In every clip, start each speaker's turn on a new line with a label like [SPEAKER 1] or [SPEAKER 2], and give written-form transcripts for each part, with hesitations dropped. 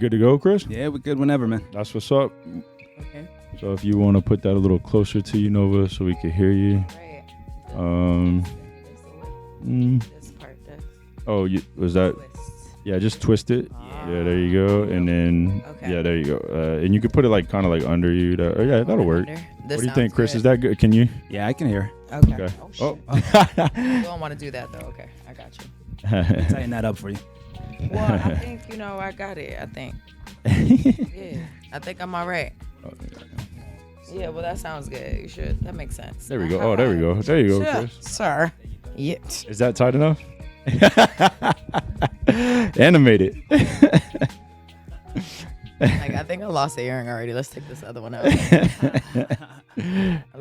[SPEAKER 1] good to go, Chris?
[SPEAKER 2] Yeah, we're good whenever, man.
[SPEAKER 1] That's what's up.
[SPEAKER 3] Okay.
[SPEAKER 1] So if you want to put that a little closer to you, Nova, so we can hear you.
[SPEAKER 3] Right. This part.
[SPEAKER 1] Oh, was that? Yeah, just twist it. Yeah, there you go. And then, yeah, there you go. And you could put it like kind of like under you. Yeah, that'll work. What do you think, Chris? Is that good? Can you?
[SPEAKER 2] Yeah, I can hear.
[SPEAKER 3] Okay.
[SPEAKER 1] Oh.
[SPEAKER 3] You don't want to do that though. Okay, I got you.
[SPEAKER 2] Tighten that up for you.
[SPEAKER 3] Well, I think I got it. I think. Yeah, I think I'm all right. Yeah, well, that sounds good. You should. That makes sense.
[SPEAKER 1] There we go. Oh, there we go. There you go, Chris.
[SPEAKER 3] Sir. Yeah.
[SPEAKER 1] Is that tight enough? Animated.
[SPEAKER 3] Like, I think I lost the earring already. Let's take this other one out.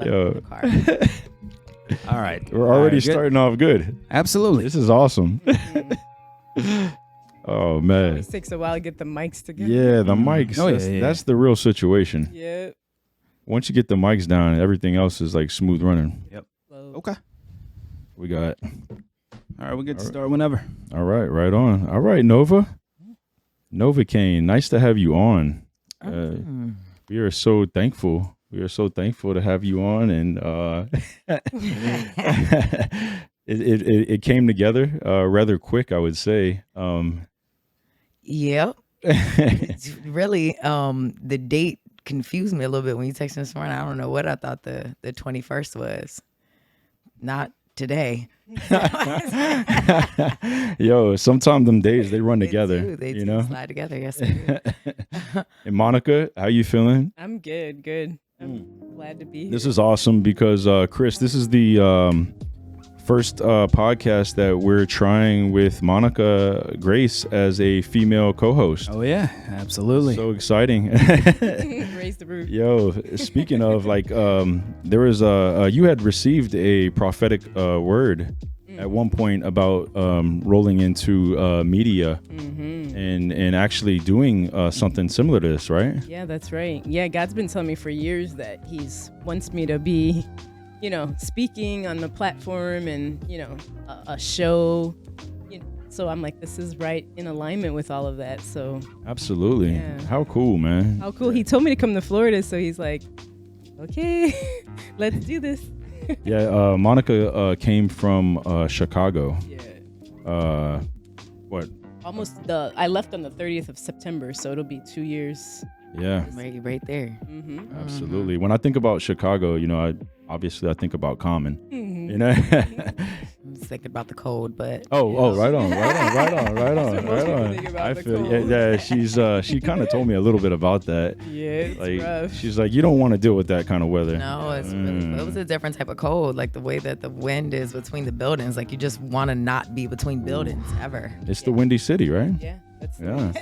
[SPEAKER 1] Yo.
[SPEAKER 2] All right.
[SPEAKER 1] We're already starting off good.
[SPEAKER 2] Absolutely.
[SPEAKER 1] This is awesome. Oh, man.
[SPEAKER 4] It takes a while to get the mics together.
[SPEAKER 1] Yeah, the mics.
[SPEAKER 2] Oh,
[SPEAKER 1] that's the real situation.
[SPEAKER 4] Yeah.
[SPEAKER 1] Once you get the mics down, everything else is like smooth running.
[SPEAKER 2] Yep. Okay.
[SPEAKER 1] We got.
[SPEAKER 2] All right, we get to start whenever.
[SPEAKER 1] All right, right on. All right, Nova. NovaCane, nice to have you on. We are so thankful. We are so thankful to have you on, and it came together rather quick, I would say.
[SPEAKER 3] Yep. It's really, the date confused me a little bit when you texted this morning. I don't know what I thought the 21st was. Not today.
[SPEAKER 1] Yo, sometimes them days they run together.
[SPEAKER 3] They
[SPEAKER 1] you know,
[SPEAKER 3] slide together. Yes, they do.
[SPEAKER 1] And Monica, how you feeling?
[SPEAKER 4] I'm good. I'm glad to be here.
[SPEAKER 1] This is awesome because Chris, this is the first podcast that we're trying with Monica Grace as a female co-host.
[SPEAKER 2] Oh yeah, absolutely.
[SPEAKER 1] So exciting.
[SPEAKER 4] Raise the roof.
[SPEAKER 1] Yo, speaking of, like, there was you had received a prophetic word at one point about rolling into media and actually doing something similar to this, right?
[SPEAKER 4] Yeah, that's right. Yeah, God's been telling me for years that He's wants me to be, speaking on the platform and, a show. So I'm like, this is right in alignment with all of that. So
[SPEAKER 1] Absolutely.
[SPEAKER 4] Yeah.
[SPEAKER 1] How cool, man.
[SPEAKER 4] How cool. He told me to come to Florida. So he's like, okay, let's do this.
[SPEAKER 1] Yeah, Monica came from Chicago.
[SPEAKER 4] Yeah.
[SPEAKER 1] What?
[SPEAKER 4] I left on the 30th of September. So it'll be 2 years.
[SPEAKER 1] Yeah.
[SPEAKER 3] Right there.
[SPEAKER 4] Mm-hmm.
[SPEAKER 1] Absolutely. When I think about Chicago, I think about Common.
[SPEAKER 4] Mm-hmm.
[SPEAKER 3] I'm just thinking about the cold, but
[SPEAKER 1] right on.
[SPEAKER 4] Think about
[SPEAKER 1] I
[SPEAKER 4] the
[SPEAKER 1] feel
[SPEAKER 4] cold.
[SPEAKER 1] yeah. She kind of told me a little bit about that.
[SPEAKER 4] Yeah, it's
[SPEAKER 1] Like
[SPEAKER 4] rough.
[SPEAKER 1] she's like, you don't want to deal with that kind of weather.
[SPEAKER 3] no, it's really, it was a different type of cold. Like the way that the wind is between the buildings, like you just want to not be between buildings ever.
[SPEAKER 1] It's the Windy City, right?
[SPEAKER 4] Yeah, that's
[SPEAKER 1] Yeah.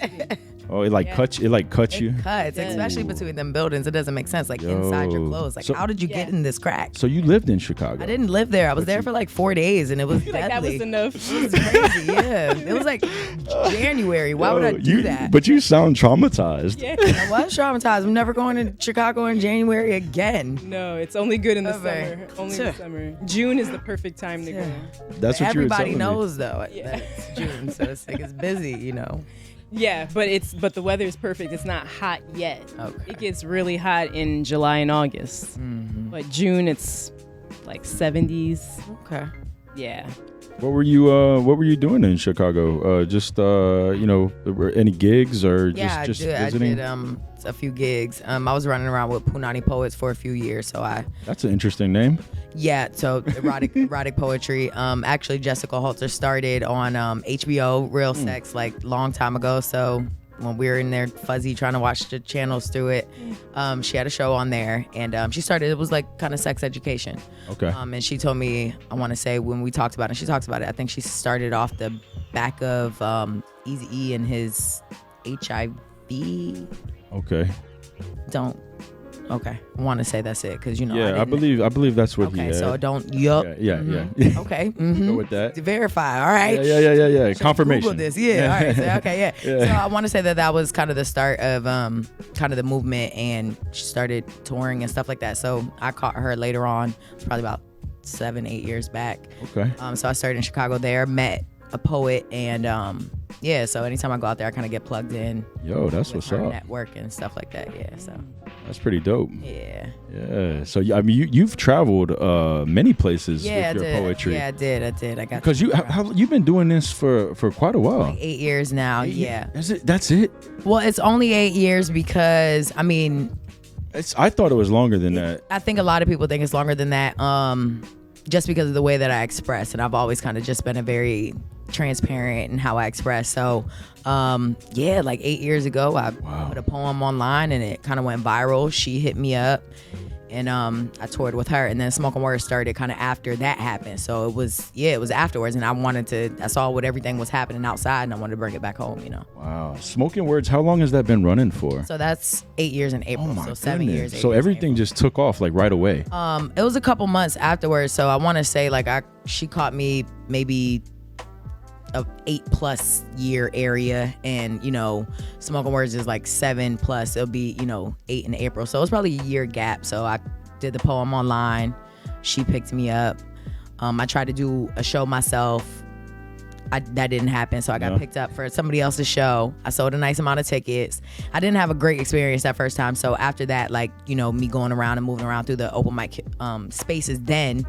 [SPEAKER 1] Oh, it cuts you.
[SPEAKER 3] It cuts,
[SPEAKER 4] Yeah.
[SPEAKER 3] especially between them buildings. It doesn't make sense. Like inside your
[SPEAKER 1] Yo.
[SPEAKER 3] clothes. Like,
[SPEAKER 1] So-
[SPEAKER 3] how did you get in this crack?
[SPEAKER 1] So you lived in Chicago.
[SPEAKER 3] I didn't live there. I was there for like 4 days, and it was
[SPEAKER 4] like that
[SPEAKER 3] deadly.
[SPEAKER 4] was enough.
[SPEAKER 3] It was crazy. Yeah, it was like January. Why would I do that?
[SPEAKER 1] But you sound traumatized.
[SPEAKER 4] Yeah.
[SPEAKER 3] I was traumatized. I'm never going to Chicago in January again.
[SPEAKER 4] No, it's only good in the
[SPEAKER 3] Ever.
[SPEAKER 4] summer. Only in the summer. June is the perfect time to go.
[SPEAKER 1] That's what
[SPEAKER 3] Everybody
[SPEAKER 1] you were telling me.
[SPEAKER 3] knows though
[SPEAKER 4] Yeah.
[SPEAKER 3] that it's June, so it's like it's busy.
[SPEAKER 4] Yeah, but the weather is perfect. It's not hot yet.
[SPEAKER 3] Okay.
[SPEAKER 4] It gets really hot in July and August. But June it's like 70s.
[SPEAKER 3] Okay.
[SPEAKER 4] Yeah.
[SPEAKER 1] What were you doing in Chicago? Just any gigs or
[SPEAKER 3] Yeah,
[SPEAKER 1] just
[SPEAKER 3] I
[SPEAKER 1] visiting?
[SPEAKER 3] did a few gigs. I was running around with Punani Poets for a few years, so
[SPEAKER 1] That's an interesting name.
[SPEAKER 3] so erotic poetry. Actually, Jessica Halter started on HBO Real Sex like long time ago. So when we were in there fuzzy trying to watch the channels through it, she had a show on there, and she started. It was like kind of sex education.
[SPEAKER 1] Okay.
[SPEAKER 3] And she told me, I want to say when we talked about it, she talks about it. I think she started off the back of Eazy-E and his HIV.
[SPEAKER 1] Okay.
[SPEAKER 3] Okay. I want to say that's it because
[SPEAKER 1] Yeah, I believe that's what he
[SPEAKER 3] Okay,
[SPEAKER 1] had.
[SPEAKER 3] so don't. Yup.
[SPEAKER 1] Yeah.
[SPEAKER 3] Okay.
[SPEAKER 1] Go with that.
[SPEAKER 3] Verify. All right.
[SPEAKER 1] Yeah.
[SPEAKER 3] Should
[SPEAKER 1] Confirmation.
[SPEAKER 3] Google this. Yeah. All right. So, okay. Yeah. So I want to say that was kind of the start of kind of the movement, and she started touring and stuff like that. So I caught her later on, probably about 7-8 years back.
[SPEAKER 1] Okay.
[SPEAKER 3] So I started in Chicago there, met a poet, and yeah, so anytime I go out there, I kind of get plugged in.
[SPEAKER 1] Yo, that's
[SPEAKER 3] with
[SPEAKER 1] what's
[SPEAKER 3] her
[SPEAKER 1] up.
[SPEAKER 3] network and stuff like that. Yeah, so
[SPEAKER 1] That's pretty dope.
[SPEAKER 3] yeah.
[SPEAKER 1] Yeah. So I mean, you've traveled many places
[SPEAKER 3] Yeah,
[SPEAKER 1] with
[SPEAKER 3] I
[SPEAKER 1] your
[SPEAKER 3] did.
[SPEAKER 1] poetry.
[SPEAKER 3] Yeah, I did. I got
[SPEAKER 1] Because you've been doing this for quite a while.
[SPEAKER 3] like 8 years now. Yeah.
[SPEAKER 1] Is it? That's it.
[SPEAKER 3] Well, it's only 8 years because I mean,
[SPEAKER 1] I thought it was longer than that.
[SPEAKER 3] I think a lot of people think it's longer than that. Just because of the way that I express, and I've always kind of just been a very transparent in how I express. So, yeah, like 8 years ago, I put a poem online and it kind of went viral. She hit me up, and I toured with her, and then Smoken Words started kind of after that happened. So it was afterwards, and I saw what everything was happening outside, and I wanted to bring it back home, you know.
[SPEAKER 1] Wow. Smoken Words. How long has that been running for?
[SPEAKER 3] So that's 8 years in April.
[SPEAKER 1] my
[SPEAKER 3] So 7
[SPEAKER 1] goodness.
[SPEAKER 3] years. 8
[SPEAKER 1] So
[SPEAKER 3] years in
[SPEAKER 1] everything
[SPEAKER 3] April.
[SPEAKER 1] just took off like right away.
[SPEAKER 3] It was a couple months afterwards. So I want to say like she caught me maybe a 8+ year area, and you know, Smoken Words is like 7+. It'll be 8 in April. So it was probably a year gap. So I did the poem online. She picked me up. I tried to do a show myself. That didn't happen, so I got picked up for somebody else's show. I sold a nice amount of tickets. I didn't have a great experience that first time, so after that, like, me going around and moving around through the open mic spaces, then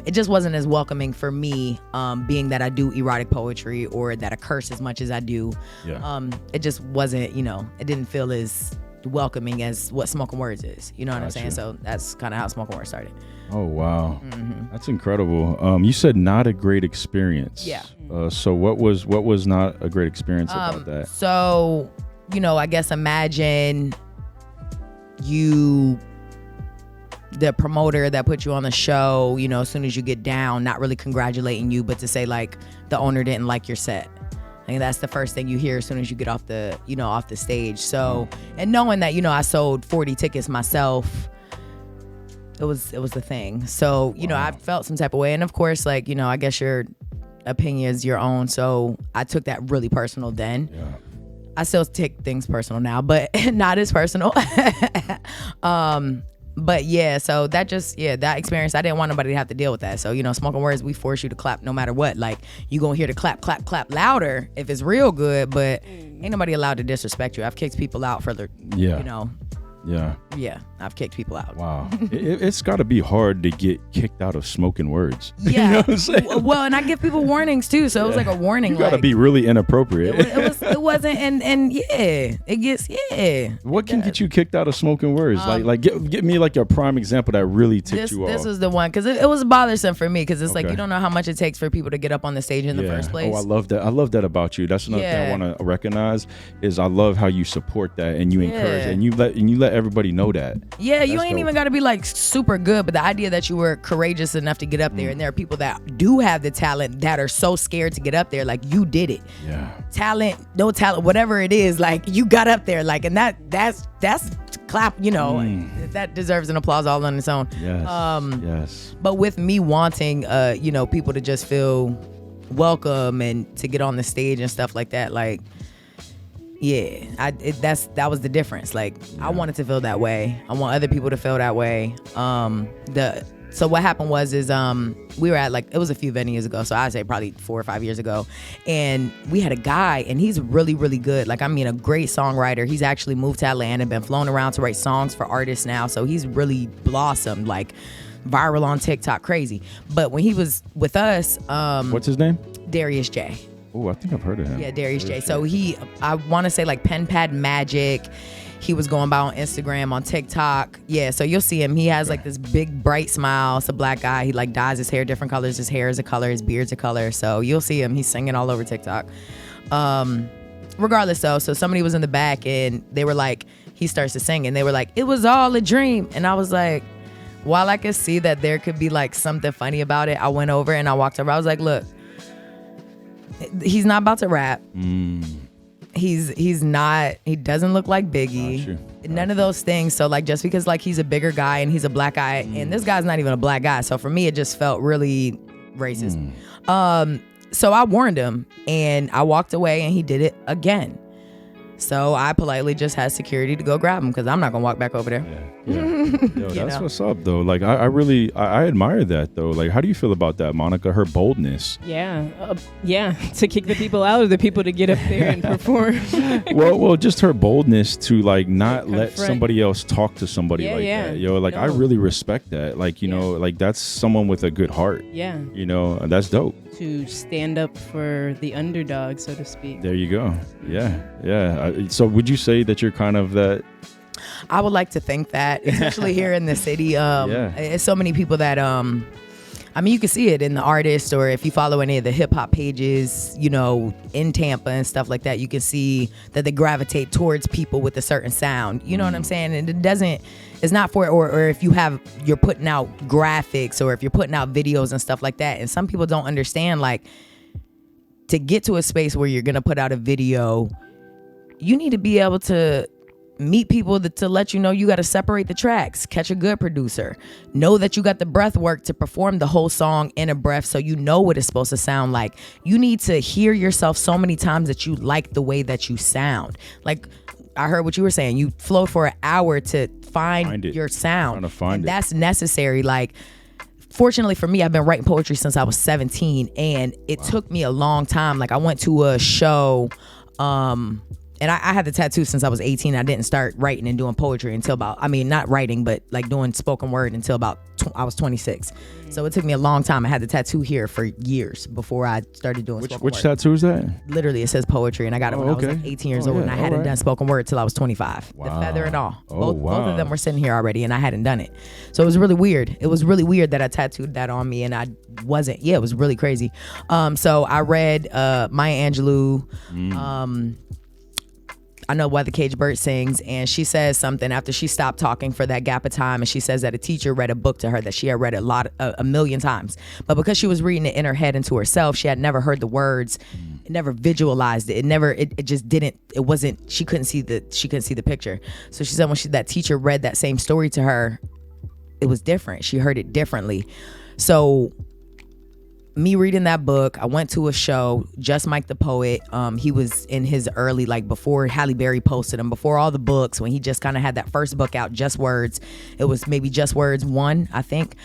[SPEAKER 3] it just wasn't as welcoming for me, being that I do erotic poetry or that I curse as much as I do.
[SPEAKER 1] Yeah.
[SPEAKER 3] It just wasn't, it didn't feel as welcoming as what Smoken Words is. You know what I'm saying? So that's kind of how Smoken Words started.
[SPEAKER 1] Oh wow, that's incredible. You said not a great experience.
[SPEAKER 3] Yeah.
[SPEAKER 1] So what was not a great experience about that?
[SPEAKER 3] So, I guess imagine the promoter that put you on the show, as soon as you get down, not really congratulating you, but to say like the owner didn't like your set. I think that's the first thing you hear as soon as you get off the, off the stage. So, and knowing that, I sold 40 tickets myself, it was the thing. So, I felt some type of way. And of course, like, I guess your opinion is your own. So I took that really personal then.
[SPEAKER 1] Yeah.
[SPEAKER 3] I still take things personal now, but not as personal. But yeah, so that experience, I didn't want nobody to have to deal with that. So, Smoken Words, we force you to clap no matter what. Like, you gonna hear the clap, clap, clap louder if it's real good, but ain't nobody allowed to disrespect you. I've kicked people out for the,
[SPEAKER 1] Yeah.
[SPEAKER 3] I've kicked people out.
[SPEAKER 1] Wow. It's got to be hard to get kicked out of Smoken Words.
[SPEAKER 3] Yeah.
[SPEAKER 1] You know what I'm saying?
[SPEAKER 3] Well, and I give people warnings too. So it was like a warning.
[SPEAKER 1] You got to
[SPEAKER 3] like,
[SPEAKER 1] be really inappropriate.
[SPEAKER 3] it wasn't, and yeah, it gets, yeah.
[SPEAKER 1] What can get you kicked out of Smoken Words? Get me like a prime example that really ticked you off.
[SPEAKER 3] This was the one, because it was bothersome for me, because it's like,
[SPEAKER 1] Okay.
[SPEAKER 3] you don't know how much it takes for people to get up on the stage in the first place.
[SPEAKER 1] Oh, I love that. I love that about you. That's another thing I want to recognize is I love how you support that and you encourage and you let everybody know that.
[SPEAKER 3] Yeah, you
[SPEAKER 1] That's
[SPEAKER 3] ain't
[SPEAKER 1] dope.
[SPEAKER 3] even got to be like super good, but the idea that you were courageous enough to get up there, and there are people that do have the talent that are so scared to get up there, like you did it.
[SPEAKER 1] Yeah.
[SPEAKER 3] Talent, no talent, whatever it is, like you got up there, like, and that's clap, that deserves an applause all on its own.
[SPEAKER 1] Yes. Yes.
[SPEAKER 3] But with me wanting, people to just feel welcome and to get on the stage and stuff like that, like, yeah, that was the difference. Like, I wanted to feel that way. I want other people to feel that way. So what happened was we were at, like, it was a few venues ago, so I'd say probably 4 or 5 years ago, and we had a guy, and he's really, really good. Like, I mean, a great songwriter. He's actually moved to Atlanta, been flown around to write songs for artists now, so he's really blossomed, like, viral on TikTok, crazy. But when he was with us,
[SPEAKER 1] What's his name?
[SPEAKER 3] Darius J.
[SPEAKER 1] Oh, I think I've heard of him.
[SPEAKER 3] Yeah, Darius J. So I want to say like Pen Pad Magic. He was going by on Instagram, on TikTok. Yeah, so you'll see him. He has like this big bright smile. It's a black guy. He like dyes his hair different colors. His hair is a color. His beard's a color. So you'll see him. He's singing all over TikTok. Regardless though, so somebody was in the back and they were like, he starts to sing and they were like, it was all a dream. And I was like, while I could see that there could be like something funny about it, I went over and I walked over. I was like, look, he's not about to rap. He's not, he doesn't look like Biggie. None of those things. So like, just because like he's a bigger guy and he's a black guy, and this guy's not even a black guy. So for me, it just felt really racist. So I warned him and I walked away and he did it again. So I politely just had security to go grab him because I'm not gonna walk back over there.
[SPEAKER 1] Yeah. Yo, that's
[SPEAKER 3] know?
[SPEAKER 1] what's up though. Like I really I admire that though. Like how do you feel about that, Monica? Her boldness.
[SPEAKER 4] Yeah, to kick the people out or the people to get up there and perform.
[SPEAKER 1] well, just her boldness to like not let
[SPEAKER 4] Confront.
[SPEAKER 1] somebody else talk to somebody that. Yo, like I really respect that. Like you know, like that's someone with a good heart.
[SPEAKER 4] Yeah.
[SPEAKER 1] You know, and that's dope.
[SPEAKER 4] To stand up for the underdog, so to speak.
[SPEAKER 1] There you go. Yeah. So would you say that you're kind of that?
[SPEAKER 3] I would like to think that, especially here in the city. It's so many people that I mean, you can see it in the artists, or if you follow any of the hip hop pages, you know, in Tampa and stuff like that, you can see that they gravitate towards people with a certain sound. You know what I'm saying? And it's not for, or if you're putting out graphics, or if you're putting out videos and stuff like that. And some people don't understand, like, to get to a space where you're going to put out a video, you need to be able to meet people to let you know you got to separate the tracks, catch a good producer, know that you got the breath work to perform the whole song in a breath so you know what it's supposed to sound like. You need to hear yourself so many times that you like the way that you sound. Like I heard what you were saying, you flowed for an hour to find your sound.
[SPEAKER 1] Trying to find
[SPEAKER 3] and
[SPEAKER 1] it.
[SPEAKER 3] That's necessary. Like, fortunately for me, I've been writing poetry since I was 17, and it took me a long time. Like I went to a show, and I had the tattoo since I was 18. I didn't start writing and doing poetry until not writing, but like doing spoken word until about I was 26. So it took me a long time. I had the tattoo here for years before I started doing spoken
[SPEAKER 1] Which
[SPEAKER 3] word.
[SPEAKER 1] tattoo is that?
[SPEAKER 3] Literally, it says poetry, and I got it when I was like 18 years old, and I hadn't done spoken word till I was 25.
[SPEAKER 1] Wow.
[SPEAKER 3] The feather and all.
[SPEAKER 1] Oh,
[SPEAKER 3] Both of them were sitting here already, and I hadn't done it. So it was really weird. It was really weird that I tattooed that on me, and I wasn't. Yeah, it was really crazy. So I read Maya Angelou. I know Why the Caged Bird Sings, and she says something after she stopped talking for that gap of time, and she says that a teacher read a book to her that she had read a million times, but because she was reading it in her head and to herself, she had never heard the words, never visualized it. It just didn't. It wasn't. She couldn't see the picture. So she said when that teacher read that same story to her, it was different. She heard it differently. So me reading that book, I went to a show, Just Mike the Poet. He was in his early, like before Halle Berry posted him, before all the books, when he just kind of had that first book out, Just Words. It was maybe Just Words 1, I think.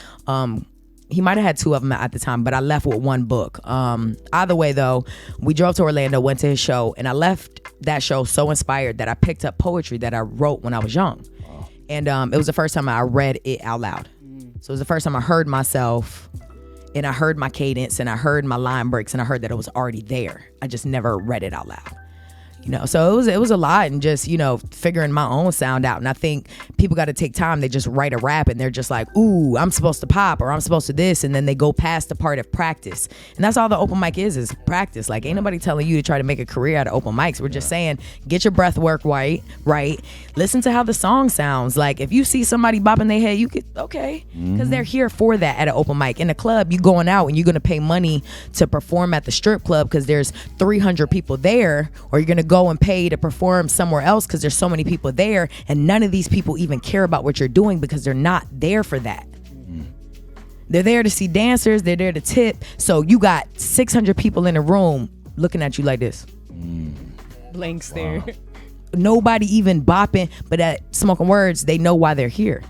[SPEAKER 3] He might have had 2 of them at the time, but I left with 1 book. Either way though, we drove to Orlando, went to his show, and I left that show so inspired that I picked up poetry that I wrote when I was young. Wow. And it was the first time I read it out loud. So it was the first time I heard myself, and I heard my cadence, and I heard my line breaks, and I heard that it was already there. I just never read it out loud. You know, so it was a lot, and just, you know, figuring my own sound out. And I think people got to take time. They just write a rap and they're just like, ooh, I'm supposed to pop, or I'm supposed to this, and then they go past the part of practice. And that's all the open mic is practice. Like, ain't nobody telling you to try to make a career out of open mics. We're just saying, get your breath work right. Listen to how the song sounds. Like, if you see somebody bopping their head, you could, okay, because they're here for that at an open mic. In a club, you going out and you're gonna pay money to perform at the strip club because there's 300 people there, or you're gonna go and pay to perform somewhere else because there's so many people there, and none of these people even care about what you're doing because they're not there for that. They're there to see dancers, they're there to tip. So you got 600 people in a room looking at you like this.
[SPEAKER 4] Blank stare.
[SPEAKER 3] Nobody even bopping, but at Smoken Words, they know why they're here.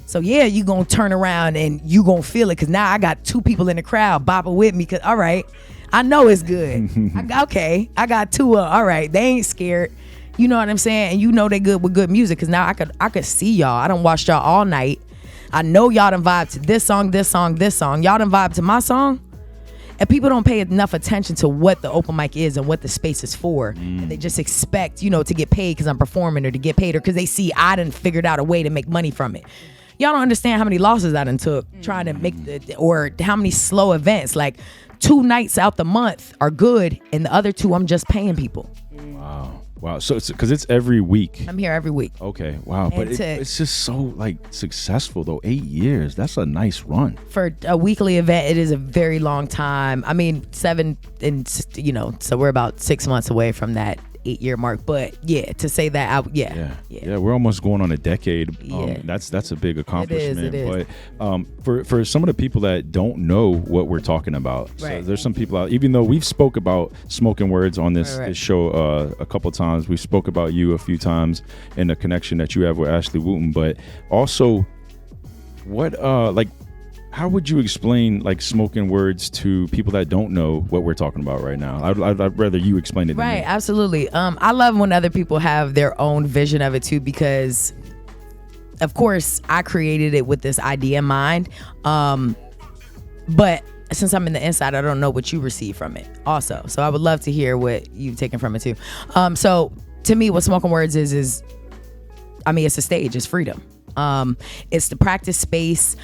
[SPEAKER 3] So yeah, you gonna turn around and you gonna feel it, because now I got 2 people in the crowd bopping with me, because all right, I know it's good. I got 2 all right, they ain't scared. You know what I'm saying? And you know they good with good music, because now I could see y'all. I done watched y'all all night. I know y'all done vibe to this song, this song, this song. Y'all done vibe to my song. And people don't pay enough attention to what the open mic is and what the space is for. And they just expect, you know, to get paid because I'm performing, or to get paid, or because they see I done figured out a way to make money from it. Y'all don't understand how many losses I done took trying to make or how many slow events. Like 2 nights out the month are good, and the other 2 I'm just paying people.
[SPEAKER 1] Wow. So it's because it's every week.
[SPEAKER 3] I'm here every week.
[SPEAKER 1] Okay. Wow. But it's just so like successful though. 8 years. That's a nice run.
[SPEAKER 3] For a weekly event, it is a very long time. I mean, 7, and you know, so we're about 6 months away from that 8-year mark. But yeah, to say that,
[SPEAKER 1] Yeah, we're almost going on a decade.
[SPEAKER 3] Yeah.
[SPEAKER 1] That's a big accomplishment.
[SPEAKER 3] It is.
[SPEAKER 1] But for some of the people that don't know what we're talking about, so
[SPEAKER 3] Right.
[SPEAKER 1] there's some people out. Even though we've spoke about Smoken Words on this show a couple times, we spoke about you a few times and the connection that you have with Ashley Wooten. But also, what how would you explain like Smoken Words to people that don't know what we're talking about right now? I'd rather you explain it than
[SPEAKER 3] Right,
[SPEAKER 1] me.
[SPEAKER 3] absolutely. I love when other people have their own vision of it too, because of course I created it with this idea in mind. But since I'm in the inside, I don't know what you receive from it also. So I would love to hear what you've taken from it too. So to me, what Smoken Words is I mean, it's a stage, it's freedom. It's the practice space.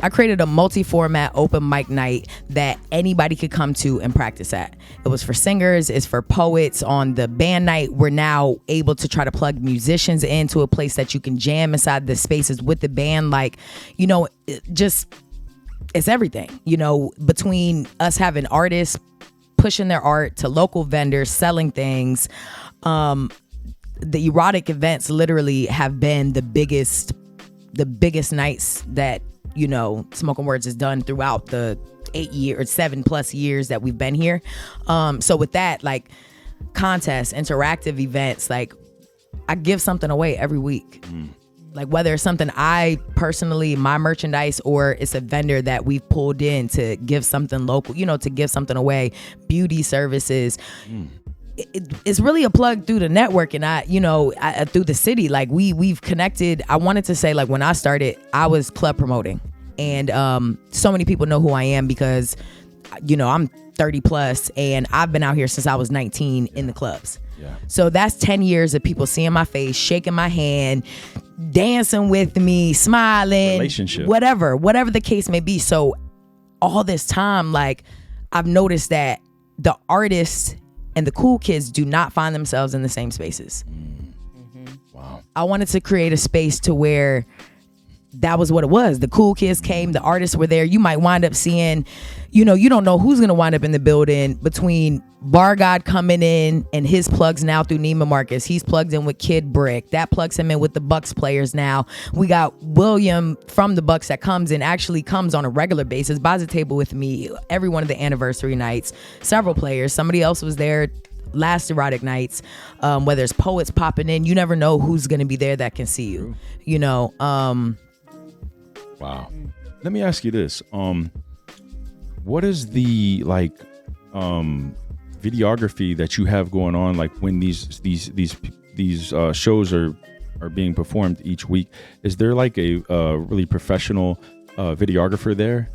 [SPEAKER 3] I created a multi-format open mic night that anybody could come to and practice at. It was for singers, it's for poets. On the band night, we're now able to try to plug musicians into a place that you can jam inside the spaces with the band. Like, you know, it's everything, you know, between us having artists pushing their art to local vendors selling things. The erotic events literally have been the biggest nights that, you know, Smoken Words has done throughout the 7+ years that we've been here. So with that, like contests, interactive events, like I give something away every week. Like whether it's something I personally, my merchandise, or it's a vendor that we've pulled in to give something local, you know, to give something away, beauty services. It's really a plug through the network, and through the city. Like we've connected. I wanted to say, like, when I started, I was club promoting, and so many people know who I am because, you know, I'm 30 plus, and I've been out here since I was 19 in the clubs. Yeah. So that's 10 years of people seeing my face, shaking my hand, dancing with me, smiling,
[SPEAKER 1] relationship,
[SPEAKER 3] whatever the case may be. So all this time, like, I've noticed that the artists and the cool kids do not find themselves in the same spaces. Wow. I wanted to create a space to where that was what it was. The cool kids came, the artists were there. You might wind up seeing, you know, you don't know who's going to wind up in the building between Bar God coming in and his plugs now through Neiman Marcus. He's plugged in with Kid Brick. That plugs him in with the Bucks players now. We got William from the Bucks that comes on a regular basis, buys a table with me every one of the anniversary nights. Several players. Somebody else was there last erotic nights. Whether it's poets popping in, you never know who's going to be there that can see you. True. You know,
[SPEAKER 1] wow. Let me ask you this. What is the videography that you have going on, like when these shows are being performed each week? Is there like a really professional videographer there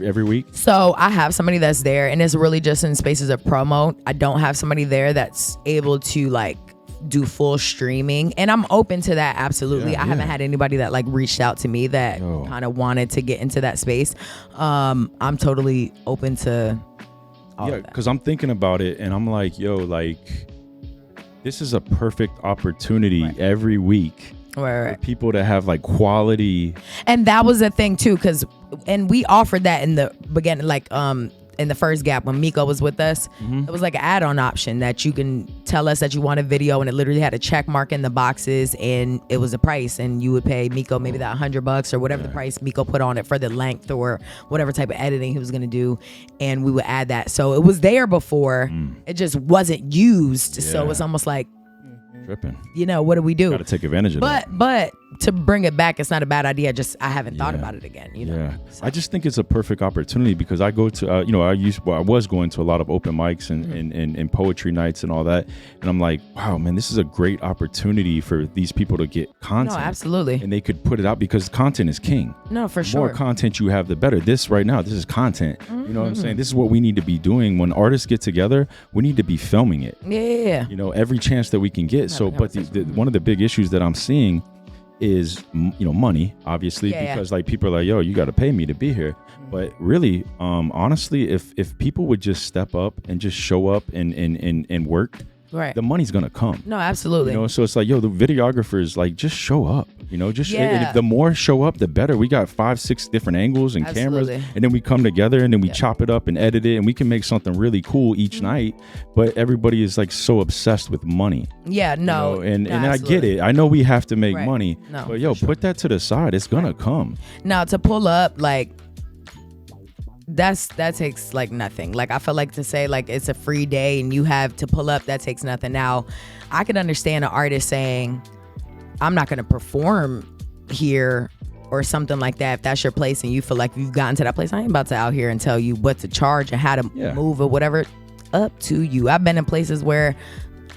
[SPEAKER 1] every week?
[SPEAKER 3] So I have somebody that's there, and it's really just in spaces of promo. I don't have somebody there that's able to like do full streaming, and I'm open to that. Absolutely. I haven't had anybody that like reached out to me that kind of wanted to get into that space. I'm totally open to all of that.
[SPEAKER 1] Because I'm thinking about it and I'm like, this is a perfect opportunity every week for people to have like quality.
[SPEAKER 3] And that was the thing too, and we offered that in the beginning, like in the first gap when Miko was with us. It was like an add-on option that you can tell us that you want a video, and it literally had a check mark in the boxes, and it was a price, and you would pay Miko maybe that $100 or whatever the price Miko put on it for the length or whatever type of editing he was going to do, and we would add that. So it was there before, it just wasn't used. So it's almost like,
[SPEAKER 1] tripping.
[SPEAKER 3] You know, what do we do?
[SPEAKER 1] Got to take advantage of that.
[SPEAKER 3] But to bring it back, it's not a bad idea. Just I haven't thought about it again. You know.
[SPEAKER 1] Yeah.
[SPEAKER 3] So.
[SPEAKER 1] I just think it's a perfect opportunity because I go to, I was going to a lot of open mics and poetry nights and all that, and I'm like, wow, man, this is a great opportunity for these people to get content.
[SPEAKER 3] No, absolutely.
[SPEAKER 1] And they could put it out because content is king.
[SPEAKER 3] No, for
[SPEAKER 1] The
[SPEAKER 3] sure.
[SPEAKER 1] more content you have, the better. This is content. You know what I'm saying? This is what we need to be doing. When artists get together, we need to be filming it.
[SPEAKER 3] Yeah.
[SPEAKER 1] You know, every chance that we can get. So, but one of the big issues that I'm seeing is, money, obviously, because like people are like, yo, you got to pay me to be here. But really, honestly, if people would just step up and just show up and work,
[SPEAKER 3] Right.
[SPEAKER 1] the money's gonna come.
[SPEAKER 3] No, absolutely.
[SPEAKER 1] You know, so it's like, yo, the videographers, like, just show up. You know, just and
[SPEAKER 3] Yeah.
[SPEAKER 1] if the more show up, the better. We got 5-6 different angles and cameras,
[SPEAKER 3] Absolutely.
[SPEAKER 1] and then we come together and then we chop it up and edit it, and we can make something really cool each night. But everybody is like so obsessed with money.
[SPEAKER 3] Yeah, no.
[SPEAKER 1] You know, and
[SPEAKER 3] no,
[SPEAKER 1] I get
[SPEAKER 3] absolutely.
[SPEAKER 1] it. I know we have to make
[SPEAKER 3] Right.
[SPEAKER 1] money,
[SPEAKER 3] No,
[SPEAKER 1] but yo,
[SPEAKER 3] for sure.
[SPEAKER 1] put that to the side. It's gonna come.
[SPEAKER 3] Now to pull up, like that takes like nothing. Like I feel like to say like it's a free day and you have to pull up, that takes nothing. Now I can understand an artist saying, I'm not gonna perform here or something like that. If that's your place and you feel like you've gotten to that place, I ain't about to out here and tell you what to charge and how to move or whatever. Up to you. I've been in places where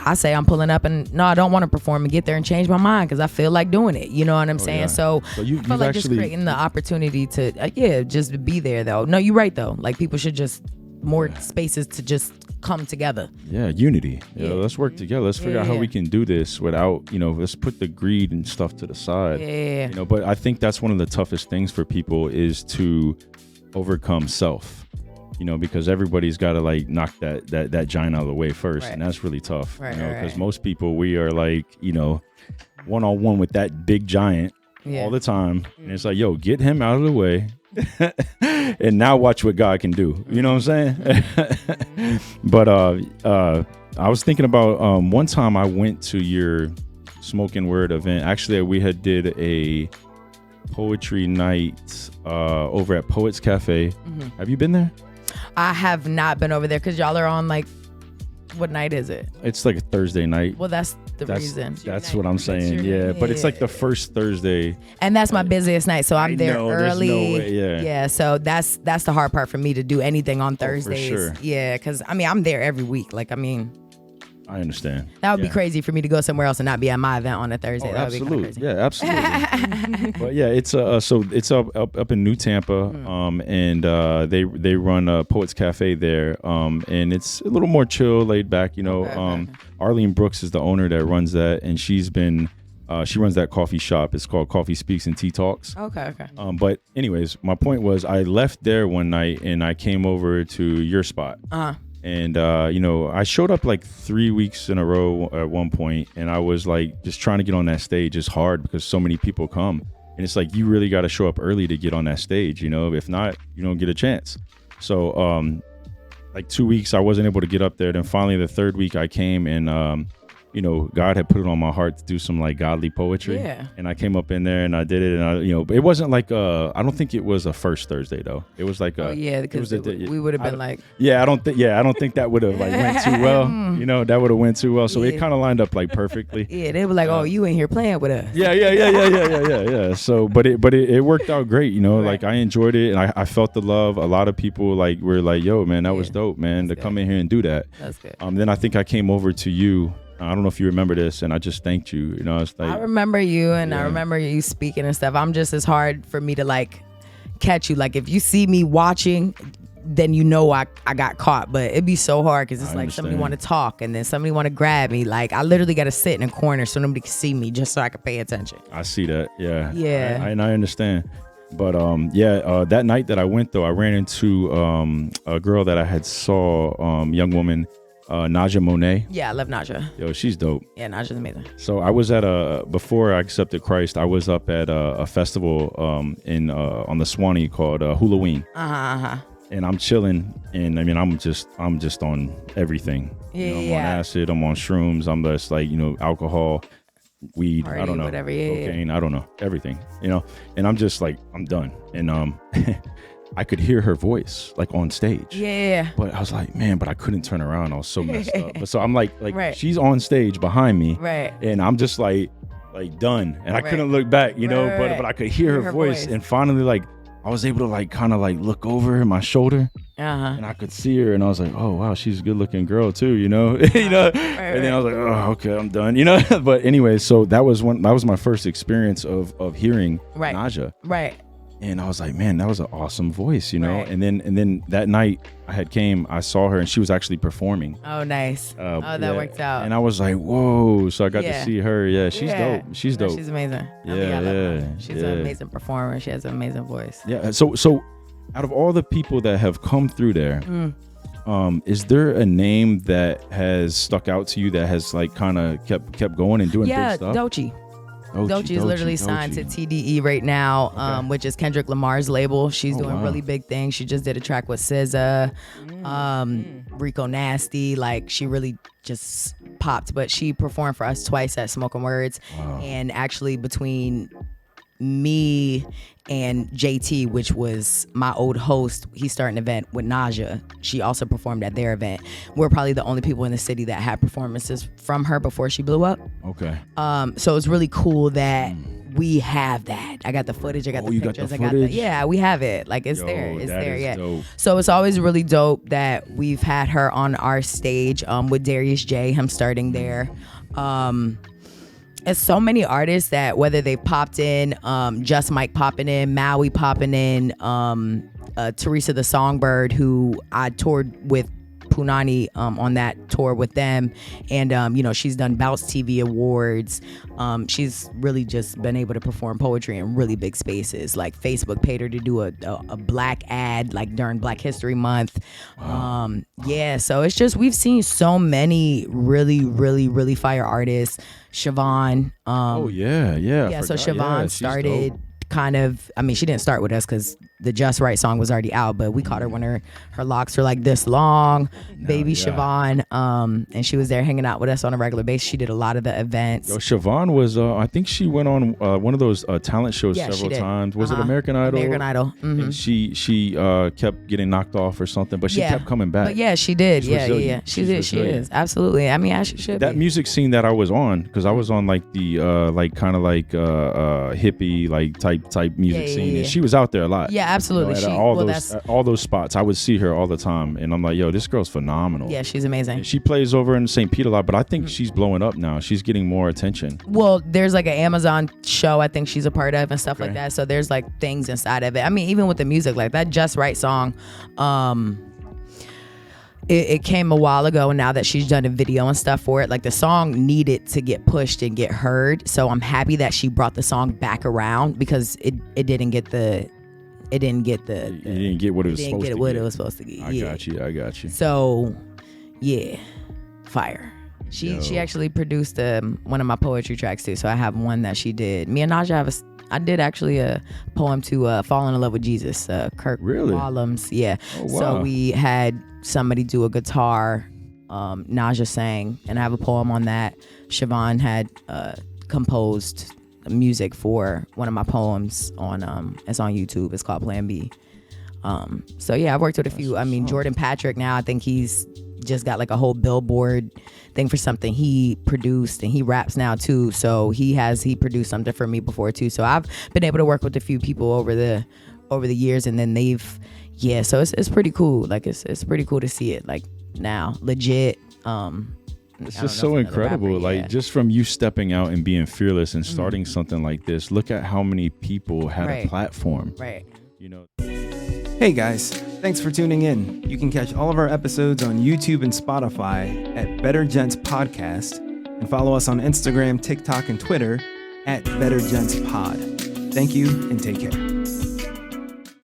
[SPEAKER 3] I say I'm pulling up and no, I don't want to perform, and get there and change my mind because I feel like doing it. You know what I'm saying?
[SPEAKER 1] yeah.
[SPEAKER 3] So
[SPEAKER 1] you,
[SPEAKER 3] I feel like just creating the opportunity to, just be there though. No, you're right though. Like people should just more spaces to just come together.
[SPEAKER 1] Yeah, unity. You know,
[SPEAKER 3] Yeah.
[SPEAKER 1] let's work together. Let's figure out how we can do this without, let's put the greed and stuff to the side.
[SPEAKER 3] Yeah.
[SPEAKER 1] You know, but I think that's one of the toughest things for people is to overcome self. You know, because everybody's got to like knock that giant out of the way first,
[SPEAKER 3] Right.
[SPEAKER 1] and that's really tough.
[SPEAKER 3] Right,
[SPEAKER 1] you know, because
[SPEAKER 3] right.
[SPEAKER 1] most people, we are like, one-on-one with that big giant all the time, and it's like, yo, get him out of the way, and now watch what God can do. You know what I'm saying? But I was thinking about one time I went to your Smoken Word event. Actually, we had did a poetry night over at Poets Cafe. Have you been there?
[SPEAKER 3] I have not been over there because y'all are on like, what night is it?
[SPEAKER 1] It's like a Thursday night.
[SPEAKER 3] Well, that's the reason.
[SPEAKER 1] That's what I'm saying. Yeah, but it's like the first Thursday.
[SPEAKER 3] And that's my busiest night, so I'm there
[SPEAKER 1] know, there's
[SPEAKER 3] early.
[SPEAKER 1] no way, yeah.
[SPEAKER 3] So that's the hard part for me to do anything on Thursdays.
[SPEAKER 1] sure.
[SPEAKER 3] Yeah, because I'm there every week. Like
[SPEAKER 1] I understand.
[SPEAKER 3] that would be crazy for me to go somewhere else and not be at my event on a Thursday.
[SPEAKER 1] Oh,
[SPEAKER 3] That would be kind of
[SPEAKER 1] absolutely.
[SPEAKER 3] crazy.
[SPEAKER 1] Yeah, absolutely. But yeah, it's so it's up in New Tampa, and they run Poets Cafe there, and it's a little more chill, laid back. Arlene Brooks is the owner that runs that, and she runs that coffee shop. It's called Coffee Speaks and Tea Talks.
[SPEAKER 3] Okay.
[SPEAKER 1] But anyways, my point was I left there one night and I came over to your spot. And, I showed up like 3 weeks in a row at one point, and I was like, just trying to get on that stage is hard because so many people come. And it's like, you really got to show up early to get on that stage. If not, you don't get a chance. So, like 2 weeks, I wasn't able to get up there. Then finally the third week I came, and, God had put it on my heart to do some like godly poetry.
[SPEAKER 3] Yeah.
[SPEAKER 1] And I came up in there and I did it. And it wasn't like, I don't think it was a first Thursday though. It was like,
[SPEAKER 3] Because we would have been like,
[SPEAKER 1] I don't think that would have like went too well. That would have went too well. So it
[SPEAKER 3] Yeah.
[SPEAKER 1] kind of lined up like perfectly.
[SPEAKER 3] yeah, they were like, oh, you in here playing with us.
[SPEAKER 1] Yeah. So, but it worked out great.
[SPEAKER 3] Right.
[SPEAKER 1] Like I enjoyed it, and I felt the love. A lot of people like were like, "Yo, man, that was dope, man, to come in here and do that."
[SPEAKER 3] That's good.
[SPEAKER 1] Then I think I came over to you. I don't know if you remember this, and I just thanked you. It's like
[SPEAKER 3] I remember you, and I
[SPEAKER 1] Yeah.
[SPEAKER 3] remember you speaking and stuff. I'm just as hard for me to like catch you. Like if you see me watching, then I got caught. But it'd be so hard because it's
[SPEAKER 1] I
[SPEAKER 3] like somebody
[SPEAKER 1] understand.
[SPEAKER 3] want to talk and then somebody want to grab me. Like I literally got to sit in a corner so nobody can see me just so I can pay attention.
[SPEAKER 1] I see that. Yeah.
[SPEAKER 3] Yeah.
[SPEAKER 1] And I understand. But that night that I went though, I ran into a girl that I had saw, young woman, Naja Monet.
[SPEAKER 3] Yeah, I love Naja.
[SPEAKER 1] Yo, she's dope.
[SPEAKER 3] Yeah, Naja's amazing.
[SPEAKER 1] So I was at before I accepted Christ, I was up at a festival on the Swanee called Halloween. And I'm chilling, and I mean I'm just on everything. I'm on acid, I'm on shrooms, I'm just like, alcohol, weed,
[SPEAKER 3] Party,
[SPEAKER 1] I don't know,
[SPEAKER 3] whatever,
[SPEAKER 1] cocaine, I don't know, everything, and I'm just like, I'm done. And I could hear her voice like on stage.
[SPEAKER 3] Yeah.
[SPEAKER 1] But I was like, man, but I couldn't turn around. I was so messed up. But so I'm like
[SPEAKER 3] Right.
[SPEAKER 1] she's on stage behind me.
[SPEAKER 3] Right.
[SPEAKER 1] And I'm just like done. And I
[SPEAKER 3] Right.
[SPEAKER 1] couldn't look back,
[SPEAKER 3] Right.
[SPEAKER 1] but I could hear her voice. And finally, like, I was able to like kind of like look over my shoulder and I could see her, and I was like, oh wow, she's a good looking girl too, And then I was like, oh, okay, I'm done, But anyway, so that was my first experience of hearing
[SPEAKER 3] Right.
[SPEAKER 1] Naja.
[SPEAKER 3] Right.
[SPEAKER 1] And I was like, man, that was an awesome voice,
[SPEAKER 3] Right.
[SPEAKER 1] And then that night I saw her, and she was actually performing.
[SPEAKER 3] Oh, nice. That worked out.
[SPEAKER 1] And I was like, whoa. So I got
[SPEAKER 3] Yeah.
[SPEAKER 1] to see her. Yeah, she's dope. She's
[SPEAKER 3] No,
[SPEAKER 1] dope.
[SPEAKER 3] she's amazing. I
[SPEAKER 1] Yeah,
[SPEAKER 3] love her.
[SPEAKER 1] yeah,
[SPEAKER 3] She's
[SPEAKER 1] yeah.
[SPEAKER 3] an amazing performer. She has an amazing voice.
[SPEAKER 1] Yeah. So out of all the people that have come through there, Is there a name that has stuck out to you that has like kind of kept going and doing big stuff?
[SPEAKER 3] Doechii. Doechii is literally signed to TDE right now, which is Kendrick Lamar's label. She's doing really big things. She just did a track with SZA, Rico Nasty. Like, she really just popped. But she performed for us twice at Smoken Words. Wow. And actually between me and JT, which was my old host, he started an event with Naja. She also performed at their event. We're probably the only people in the city that had performances from her before she blew up.
[SPEAKER 1] Okay.
[SPEAKER 3] So it's really cool that we have that. I got the footage. I got the pictures. We have it. Like, it's there. It's there. Yeah. Dope. So it's always really dope that we've had her on our stage with Darius J, him starting there. It's so many artists that whether they popped in, Just Mike popping in, Maui popping in, Teresa the Songbird, who I toured with Punani on that tour with them, and she's done Bounce TV Awards. She's really just been able to perform poetry in really big spaces. Like, Facebook paid her to do a black ad like during Black History Month. Wow. So it's just, we've seen so many really, really, really fire artists. Siobhan. So Siobhan started kind of, I mean, she didn't start with us because the Just Right song was already out, but we caught her when her locks were like this long, baby Siobhan. And she was there hanging out with us on a regular basis. She did a lot of the events.
[SPEAKER 1] Yo, Siobhan was, I think she went on one of those talent shows several times. Was it American Idol?
[SPEAKER 3] American Idol. Mm-hmm.
[SPEAKER 1] And she kept getting knocked off or something, but she kept coming back.
[SPEAKER 3] But she did. She did. She is. Absolutely. I mean, she should
[SPEAKER 1] that music scene that I was on, because I was on like the hippie like type music scene, and she was out there a lot.
[SPEAKER 3] Yeah, absolutely.
[SPEAKER 1] At all those spots, I would see her all the time, and I'm like, yo, this girl's phenomenal.
[SPEAKER 3] Yeah, she's amazing.
[SPEAKER 1] And she plays over in St. Pete a lot, but I think she's blowing up now. She's getting more attention.
[SPEAKER 3] Well, there's like an Amazon show I think she's a part of and stuff like that. So there's like things inside of it. I mean, even with the music, like that Just Right song, it came a while ago, and now that she's done a video and stuff for it, like the song needed to get pushed and get heard. So I'm happy that she brought the song back around, because it didn't get what it was supposed to get.
[SPEAKER 1] I got you.
[SPEAKER 3] So yeah, fire. She actually produced one of my poetry tracks too. So I have one that she did. Me and Naja I did actually a poem to Falling in Love with Jesus, Kirk Wallums. Yeah. Oh, wow. So we had somebody do a guitar, Naja sang, and I have a poem on that. Siobhan had composed music for one of my poems on it's on YouTube. It's called Plan B. So yeah, I've worked with a few. I mean, Jordan Patrick now, I think he's just got like a whole Billboard thing for something he produced, and he raps now too. So he produced something for me before too. So I've been able to work with a few people over the years, and then so it's pretty cool. Like it's pretty cool to see it like now legit.
[SPEAKER 1] It's just so incredible. Like, just from you stepping out and being fearless and starting something like this, look at how many people had a platform.
[SPEAKER 3] Right.
[SPEAKER 2] Hey guys, thanks for tuning in. You can catch all of our episodes on YouTube and Spotify at Better Gents Podcast, and follow us on Instagram, TikTok, and Twitter at Better Gents Pod. Thank you, and take care.